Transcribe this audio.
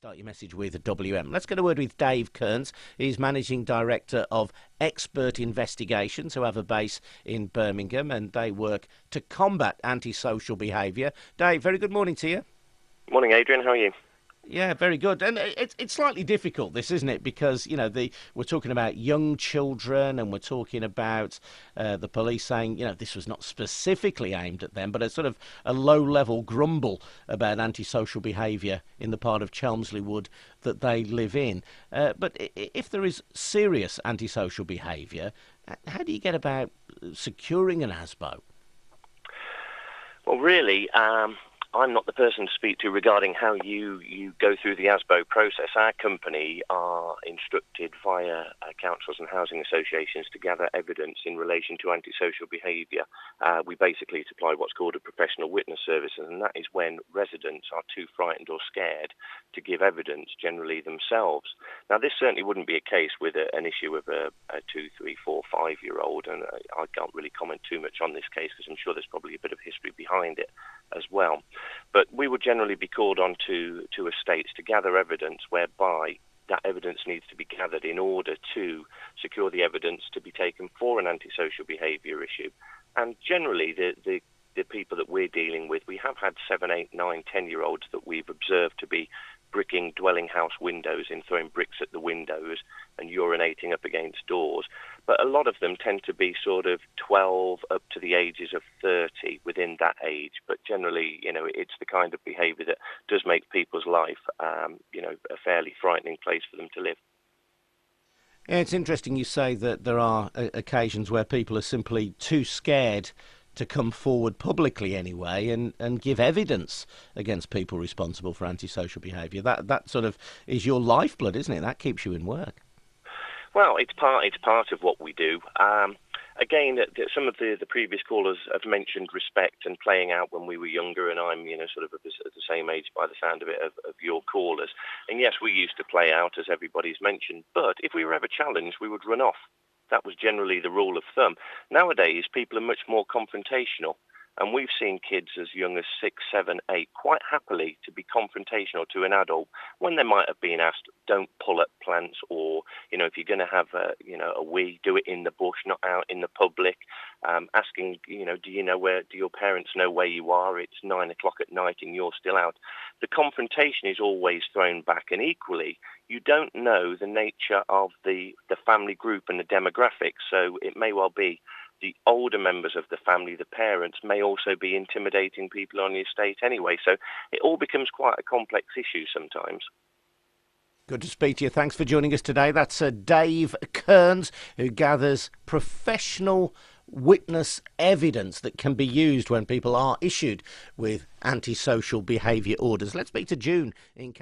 Start your message with a WM. Let's get a word with Dave Kearns. He's Managing Director of Expert Investigations, who have a base in Birmingham, and they work to combat antisocial behaviour. Dave, very good morning to you. Morning, Adrian. How are you? Yeah, very good. And it's slightly difficult, this, isn't it? Because, we're talking about young children, and we're talking about the police saying, this was not specifically aimed at them, but a sort of a low-level grumble about antisocial behaviour in the part of Chelmsley Wood that they live in. But if there is serious antisocial behaviour, how do you get about securing an ASBO? Well, really, I'm not the person to speak to regarding how you go through the ASBO process. Our company are instructed via councils and housing associations to gather evidence in relation to antisocial behaviour. We basically supply what's called a professional witness service, and that is when residents are too frightened or scared to give evidence, generally themselves. Now, this certainly wouldn't be a case with an issue of a 2, 3, 4, 5-year-old, and I can't really comment too much on this case because I'm sure there's probably a bit of history behind it as well. But we would generally be called on to estates to gather evidence whereby that evidence needs to be gathered in order to secure the evidence to be taken for an antisocial behaviour issue. And generally, the people that we're dealing with, we have had 7, 8, 9, 10-year-olds that we've observed to be bricking dwelling house windows in, throwing bricks at the windows and urinating up against doors. But a lot of them tend to be sort of 12 up to the ages of 30 within that age. But generally, it's the kind of behaviour that does make people's life, a fairly frightening place for them to live. Yeah, it's interesting you say that there are occasions where people are simply too scared to come forward publicly anyway and give evidence against people responsible for antisocial behaviour. That sort of is your lifeblood, isn't it? That keeps you in work. Well, it's part of what we do. Again, some of the previous callers have mentioned respect and playing out when we were younger, and I'm sort of at the same age by the sound of it of your callers. And yes, we used to play out, as everybody's mentioned, but if we were ever challenged, we would run off. That was generally the rule of thumb. Nowadays, people are much more confrontational. And we've seen kids as young as 6, 7, 8 quite happily to be confrontational to an adult when they might have been asked, don't pull up plants, or, if you're going to have a wee, do it in the bush, not out in the public. Asking, do your parents know where you are? It's 9 o'clock at night and you're still out. The confrontation is always thrown back. And equally, you don't know the nature of the family group and the demographics. So it may well be the older members of the family, the parents, may also be intimidating people on the estate anyway. So it all becomes quite a complex issue sometimes. Good to speak to you. Thanks for joining us today. That's Dave Kearns, who gathers professional witness evidence that can be used when people are issued with antisocial behaviour orders. Let's speak to June in